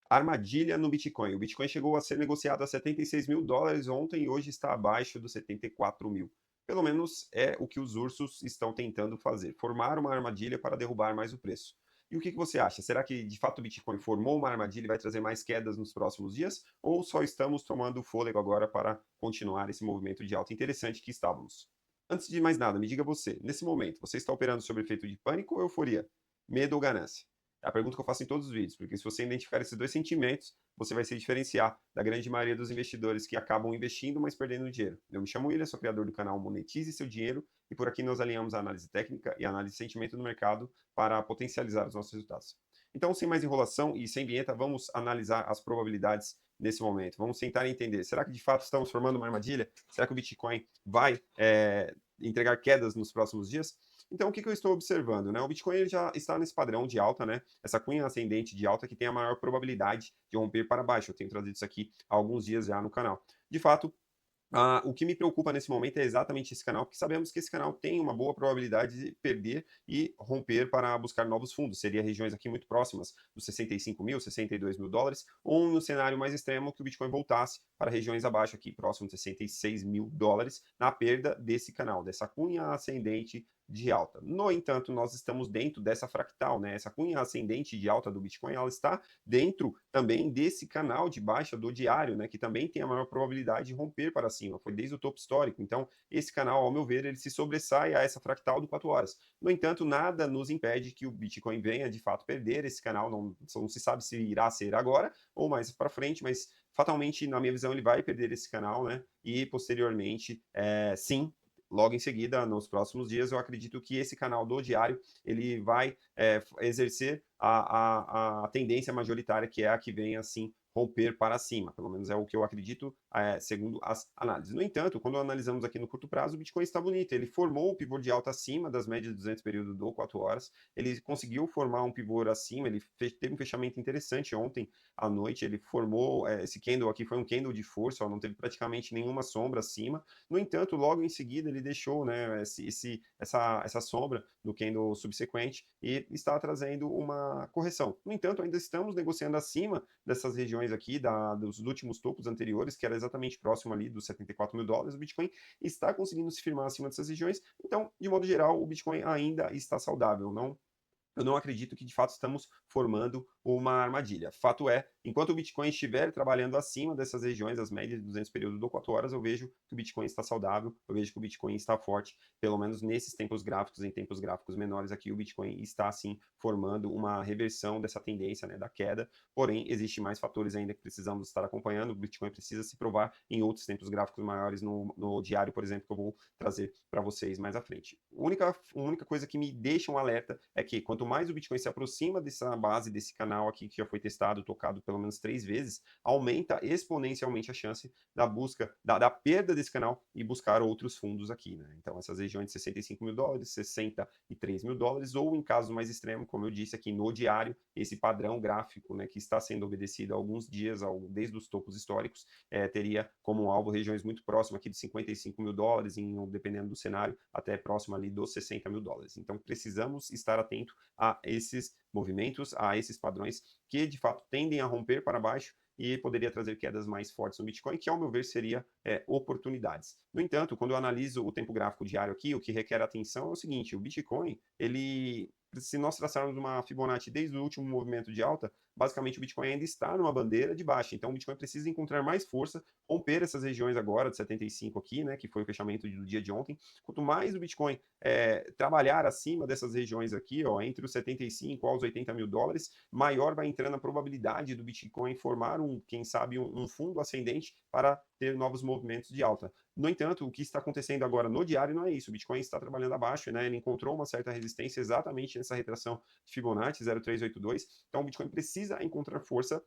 Armadilha no Bitcoin. O Bitcoin chegou a ser negociado a US$ 76.000 ontem e hoje está abaixo dos 74.000. Pelo menos é o que os ursos estão tentando fazer, formar uma armadilha para derrubar mais o preço. E o que você acha? Será que de fato o Bitcoin formou uma armadilha e vai trazer mais quedas nos próximos dias? Ou só estamos tomando fôlego agora para continuar esse movimento de alta interessante que estávamos? Antes de mais nada, me diga você, nesse momento, você está operando sob efeito de pânico ou euforia? Medo ou ganância? É a pergunta que eu faço em todos os vídeos, porque se você identificar esses dois sentimentos, você vai se diferenciar da grande maioria dos investidores que acabam investindo, mas perdendo dinheiro. Eu me chamo William, sou criador do canal Monetize Seu Dinheiro, e por aqui nós alinhamos a análise técnica e a análise de sentimento do mercado para potencializar os nossos resultados. Então, sem mais enrolação e sem vinheta, vamos analisar as probabilidades nesse momento. Vamos tentar entender, será que de fato estamos formando uma armadilha? Será que o Bitcoin vai entregar quedas nos próximos dias? Então, o que eu estou observando? Né? O Bitcoin ele já está nesse padrão de alta, né? Essa cunha ascendente de alta que tem a maior probabilidade de romper para baixo. Eu tenho trazido isso aqui há alguns dias já no canal. De fato, o que me preocupa nesse momento é exatamente esse canal, porque sabemos que esse canal tem uma boa probabilidade de perder e romper para buscar novos fundos. Seria regiões aqui muito próximas dos 65.000, US$ 62.000, ou no cenário mais extremo que o Bitcoin voltasse para regiões abaixo aqui, próximo de US$ 66.000, na perda desse canal, dessa cunha ascendente de alta. No entanto, nós estamos dentro dessa fractal, né? Essa cunha ascendente de alta do Bitcoin, ela está dentro também desse canal de baixa do diário, né? Que também tem a maior probabilidade de romper para cima. Foi desde o topo histórico. Então, esse canal, ao meu ver, ele se sobressai a essa fractal de 4 horas. No entanto, nada nos impede que o Bitcoin venha de fato perder esse canal. Não se sabe se irá ser agora ou mais para frente, mas fatalmente, na minha visão, ele vai perder esse canal, né? E posteriormente, sim, logo em seguida, nos próximos dias, eu acredito que esse canal do diário ele vai exercer a tendência majoritária, que é a que vem assim romper para cima, pelo menos é o que eu acredito, segundo as análises. No entanto, quando analisamos aqui no curto prazo, o Bitcoin está bonito, ele formou o pivô de alta acima das médias de 200 período do 4 horas, ele conseguiu formar um pivô acima, ele teve um fechamento interessante ontem à noite, ele formou, esse candle aqui foi um candle de força, ó, não teve praticamente nenhuma sombra acima, no entanto, logo em seguida ele deixou, né, essa sombra no candle subsequente e está trazendo uma correção. No entanto, ainda estamos negociando acima dessas regiões aqui, dos últimos topos anteriores, que era exatamente próximo ali dos US$ 74.000. O Bitcoin está conseguindo se firmar acima dessas regiões. Então, de modo geral, o Bitcoin ainda está saudável. Eu não acredito que de fato estamos formando uma armadilha. Fato é, enquanto o Bitcoin estiver trabalhando acima dessas regiões, as médias de 200 períodos do 4 horas, eu vejo que o Bitcoin está saudável, eu vejo que o Bitcoin está forte, pelo menos nesses tempos gráficos, em tempos gráficos menores aqui, o Bitcoin está sim formando uma reversão dessa tendência, né, da queda, porém, existem mais fatores ainda que precisamos estar acompanhando, o Bitcoin precisa se provar em outros tempos gráficos maiores no diário, por exemplo, que eu vou trazer para vocês mais à frente. A única coisa que me deixa um alerta é que quanto mais o Bitcoin se aproxima dessa base, desse canal aqui que já foi testado, tocado pelo menos 3 vezes, aumenta exponencialmente a chance da busca, da perda desse canal e buscar outros fundos aqui, né? Então, essas regiões de US$ 65.000, US$ 63.000, ou em caso mais extremo, como eu disse aqui no diário, esse padrão gráfico, né, que está sendo obedecido há alguns dias, desde os topos históricos, teria como alvo regiões muito próximas aqui de US$ 55.000, dependendo do cenário, até próximo ali dos US$ 60.000. Então, precisamos estar atento a esses movimentos, a esses padrões que de fato tendem a romper para baixo e poderia trazer quedas mais fortes no Bitcoin, que ao meu ver seria oportunidades. No entanto, quando eu analiso o tempo gráfico diário aqui, o que requer atenção é o seguinte: o Bitcoin, ele, se nós traçarmos uma Fibonacci desde o último movimento de alta, basicamente o Bitcoin ainda está numa bandeira de baixa, então o Bitcoin precisa encontrar mais força, romper essas regiões agora de 75 aqui, né, que foi o fechamento do dia de ontem. Quanto mais o Bitcoin trabalhar acima dessas regiões aqui, ó, entre os 75 aos US$ 80.000, maior vai entrando a probabilidade do Bitcoin formar quem sabe, um fundo ascendente para ter novos movimentos de alta. No entanto, o que está acontecendo agora no diário não é isso. O Bitcoin está trabalhando abaixo, né? Ele encontrou uma certa resistência exatamente nessa retração de Fibonacci 0,382. Então, o Bitcoin precisa encontrar força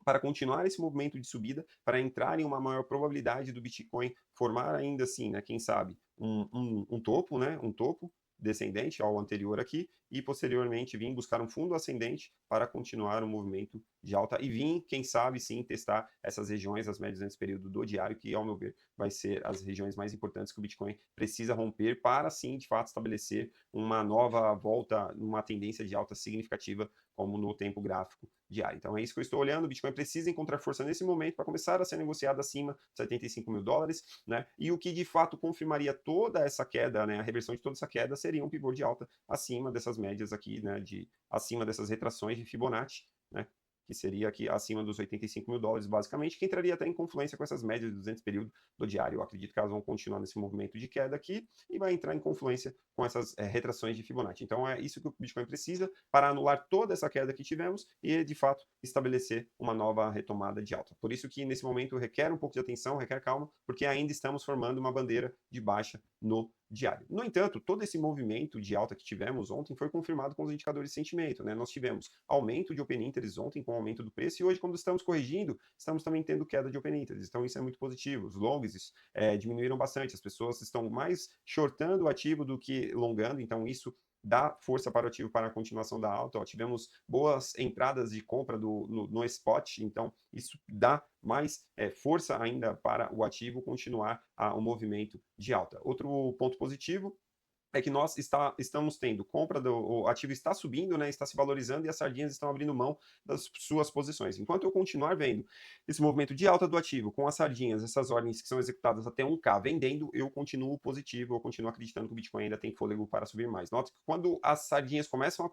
para continuar esse movimento de subida, para entrar em uma maior probabilidade do Bitcoin formar ainda assim, né, quem sabe, um topo, né, um topo descendente ao anterior aqui, e posteriormente vir buscar um fundo ascendente para continuar o movimento de alta e vir, quem sabe, sim, testar essas regiões, as médias nesse período do diário, que, ao meu ver, vai ser as regiões mais importantes que o Bitcoin precisa romper para, sim, de fato, estabelecer uma nova volta, uma tendência de alta significativa como no tempo gráfico diário. Então é isso que eu estou olhando, o Bitcoin precisa encontrar força nesse momento para começar a ser negociado acima de 75 mil dólares, né? E o que de fato confirmaria toda essa queda, né, a reversão de toda essa queda, seria um pivô de alta acima dessas médias aqui, né, acima dessas retrações de Fibonacci, né? Que seria aqui acima dos 85 mil dólares, basicamente, que entraria até em confluência com essas médias de 200 período do diário. Eu acredito que elas vão continuar nesse movimento de queda aqui e vai entrar em confluência com essas retrações de Fibonacci. Então é isso que o Bitcoin precisa para anular toda essa queda que tivemos e, de fato, estabelecer uma nova retomada de alta. Por isso que nesse momento requer um pouco de atenção, requer calma, porque ainda estamos formando uma bandeira de baixa no diário. No entanto, todo esse movimento de alta que tivemos ontem foi confirmado com os indicadores de sentimento, né? Nós tivemos aumento de Open Interest ontem com o aumento do preço e hoje, quando estamos corrigindo, estamos também tendo queda de Open Interest. Então isso é muito positivo. Os longs diminuíram bastante, as pessoas estão mais shortando o ativo do que longando, então isso dá força para o ativo para a continuação da alta. Ó, tivemos boas entradas de compra no spot, então isso dá mais força ainda para o ativo continuar o movimento de alta. Outro ponto positivo é que nós estamos tendo compra o ativo está subindo, né, está se valorizando e as sardinhas estão abrindo mão das suas posições. Enquanto eu continuar vendo esse movimento de alta do ativo com as sardinhas, essas ordens que são executadas até 1K vendendo, eu continuo positivo, eu continuo acreditando que o Bitcoin ainda tem fôlego para subir mais. Nota que quando as sardinhas começam a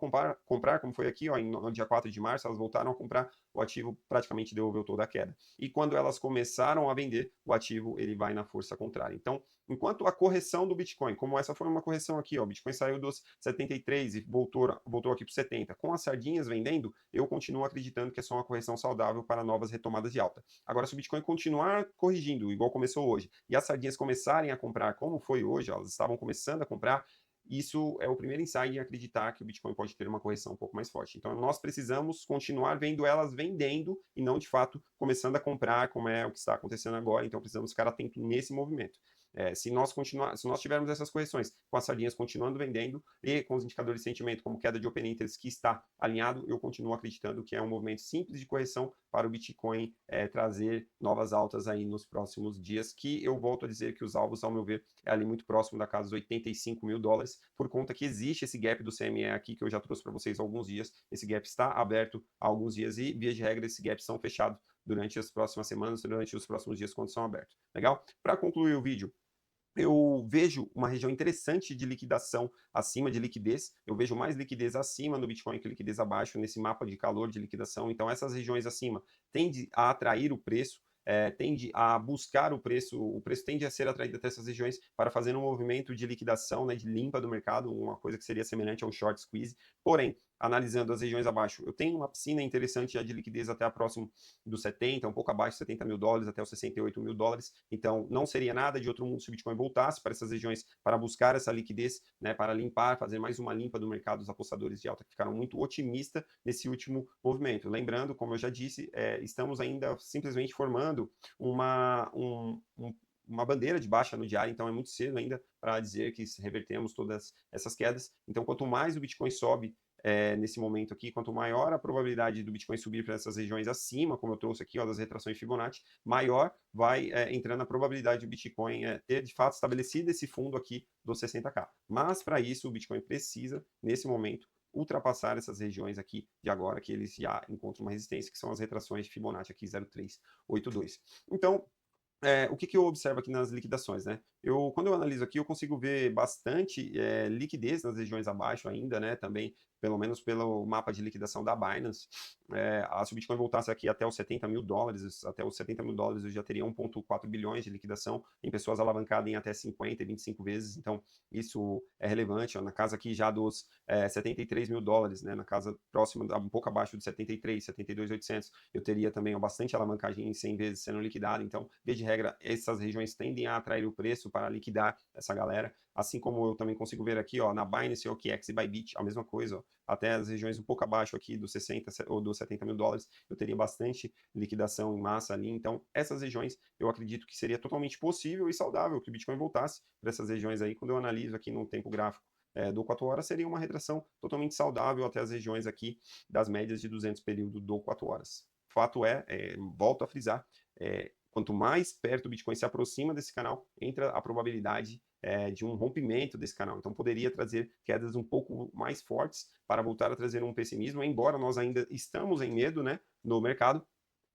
comprar como foi aqui, ó, no dia 4 de março, elas voltaram a comprar, o ativo praticamente devolveu toda a queda. E quando elas começaram a vender, o ativo ele vai na força contrária. Então, enquanto a correção do Bitcoin, como essa foi uma correção aqui, ó, o Bitcoin saiu dos 73 e voltou aqui para 70, com as sardinhas vendendo, eu continuo acreditando que é só uma correção saudável para novas retomadas de alta. Agora, se o Bitcoin continuar corrigindo, igual começou hoje, e as sardinhas começarem a comprar, como foi hoje, elas estavam começando a comprar, isso é o primeiro insight em acreditar que o Bitcoin pode ter uma correção um pouco mais forte. Então, nós precisamos continuar vendo elas vendendo e não, de fato, começando a comprar, como é o que está acontecendo agora. Então, precisamos ficar atento nesse movimento. Se nós tivermos essas correções com as sardinhas continuando vendendo e com os indicadores de sentimento, como queda de Open Interest que está alinhado, eu continuo acreditando que é um movimento simples de correção para o Bitcoin trazer novas altas aí nos próximos dias, que eu volto a dizer que os alvos, ao meu ver, é ali muito próximo da casa dos 85 mil dólares, por conta que existe esse gap do CME aqui, que eu já trouxe para vocês há alguns dias. Esse gap está aberto há alguns dias e, via de regra, esses gaps são fechados durante as próximas semanas, durante os próximos dias, quando são abertos. Legal? Para concluir o vídeo, eu vejo uma região interessante de liquidação acima de liquidez. Eu vejo mais liquidez acima do Bitcoin que liquidez abaixo nesse mapa de calor de liquidação. Então, essas regiões acima tendem a atrair o preço. Tende a buscar o preço tende a ser atraído até essas regiões para fazer um movimento de liquidação, né, de limpa do mercado, uma coisa que seria semelhante a um short squeeze. Porém, analisando as regiões abaixo, eu tenho uma piscina interessante de liquidez até a próximo dos 70, um pouco abaixo de 70 mil dólares, até os 68 mil dólares. Então, não seria nada de outro mundo se o Bitcoin voltasse para essas regiões para buscar essa liquidez, né, para limpar, fazer mais uma limpa do mercado dos apostadores de alta, que ficaram muito otimistas nesse último movimento. Lembrando, como eu já disse, estamos ainda simplesmente formando uma bandeira de baixa no diário, então é muito cedo ainda para dizer que revertemos todas essas quedas. Então, quanto mais o Bitcoin sobe nesse momento aqui, quanto maior a probabilidade do Bitcoin subir para essas regiões acima, como eu trouxe aqui, ó, das retrações Fibonacci, maior vai entrando a probabilidade do Bitcoin ter, de fato, estabelecido esse fundo aqui dos 60K. Mas, para isso, o Bitcoin precisa, nesse momento, ultrapassar essas regiões aqui de agora, que eles já encontram uma resistência, que são as retrações de Fibonacci aqui 0,382. Então, o que eu observo aqui nas liquidações, né? Quando eu analiso aqui, eu consigo ver bastante liquidez nas regiões abaixo ainda, né? Também, pelo menos pelo mapa de liquidação da Binance. Se o Bitcoin voltasse aqui até os 70 mil dólares, eu já teria 1,4 bilhões de liquidação em pessoas alavancadas em até 50 e 25 vezes. Então, isso é relevante. Ó, na casa aqui já dos 73 mil dólares, né? Na casa próxima, um pouco abaixo de 73, 72.800, eu teria também bastante alavancagem em 100 vezes sendo liquidado. Então, de regra, essas regiões tendem a atrair o preço para liquidar essa galera, assim como eu também consigo ver aqui, ó, na Binance, OKX e Bybit, a mesma coisa, ó, até as regiões um pouco abaixo aqui dos 60 ou dos 70 mil dólares, eu teria bastante liquidação em massa ali, então essas regiões eu acredito que seria totalmente possível e saudável que o Bitcoin voltasse para essas regiões aí, quando eu analiso aqui no tempo gráfico do 4 horas, seria uma retração totalmente saudável até as regiões aqui das médias de 200 período do 4 horas. Fato volto a frisar, Quanto mais perto o Bitcoin se aproxima desse canal, entra a probabilidade de um rompimento desse canal. Então, poderia trazer quedas um pouco mais fortes para voltar a trazer um pessimismo, embora nós ainda estamos em medo, né, no mercado,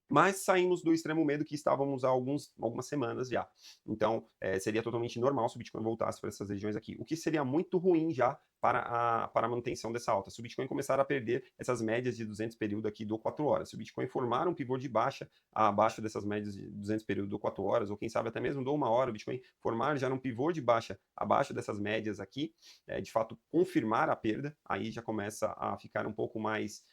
mas saímos do extremo medo que estávamos há algumas semanas já. Então, seria totalmente normal se o Bitcoin voltasse para essas regiões aqui, o que seria muito ruim já para a manutenção dessa alta. Se o Bitcoin começar a perder essas médias de 200 período aqui do 4 horas, se o Bitcoin formar um pivô de baixa abaixo dessas médias de 200 período do 4 horas, ou quem sabe até mesmo do 1 hora, o Bitcoin formar já um pivô de baixa abaixo dessas médias aqui, de fato confirmar a perda, aí já começa a ficar um pouco mais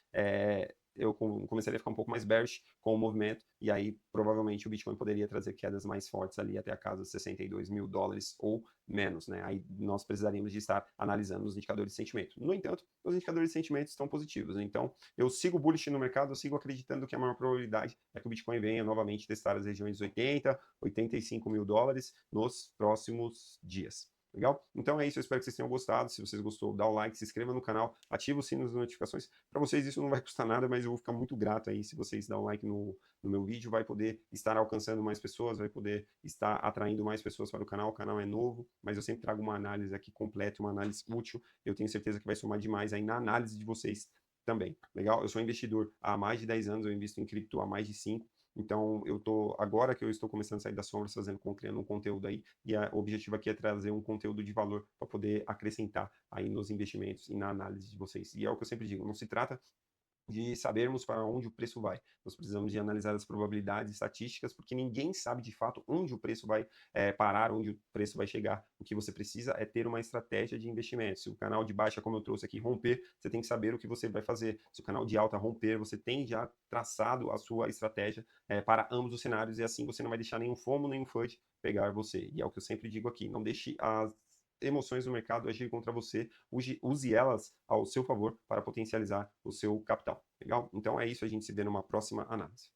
eu começaria a ficar um pouco mais bearish com o movimento, e aí provavelmente o Bitcoin poderia trazer quedas mais fortes ali até a casa de 62 mil dólares ou menos, né? Aí nós precisaríamos de estar analisando os indicadores de sentimento. No entanto, os indicadores de sentimento estão positivos, então eu sigo bullish no mercado, eu sigo acreditando que a maior probabilidade é que o Bitcoin venha novamente testar as regiões de 80, 85 mil dólares nos próximos dias. Legal? Então é isso, eu espero que vocês tenham gostado. Se vocês gostou, dá o like, se inscreva no canal, ativa o sino das notificações. Para vocês isso não vai custar nada, mas eu vou ficar muito grato aí se vocês dão um like no meu vídeo, vai poder estar alcançando mais pessoas, vai poder estar atraindo mais pessoas para o canal é novo, mas eu sempre trago uma análise aqui completa, uma análise útil, eu tenho certeza que vai somar demais aí na análise de vocês também, legal? Eu sou investidor há mais de 10 anos, eu invisto em cripto há mais de 5, então agora que eu estou começando a sair das sombras, criando um conteúdo aí, e o objetivo aqui é trazer um conteúdo de valor para poder acrescentar aí nos investimentos e na análise de vocês. E é o que eu sempre digo, não se trata de sabermos para onde o preço vai. Nós precisamos de analisar as probabilidades estatísticas, porque ninguém sabe de fato onde o preço vai parar, onde o preço vai chegar. O que você precisa é ter uma estratégia de investimento. Se o canal de baixa, como eu trouxe aqui, romper, você tem que saber o que você vai fazer. Se o canal de alta romper, você tem já traçado a sua estratégia para ambos os cenários, e assim você não vai deixar nenhum FOMO, nenhum FUD pegar você. E é o que eu sempre digo aqui, não deixe as emoções do mercado agir contra você, use elas ao seu favor para potencializar o seu capital. Legal? Então é isso, a gente se vê numa próxima análise.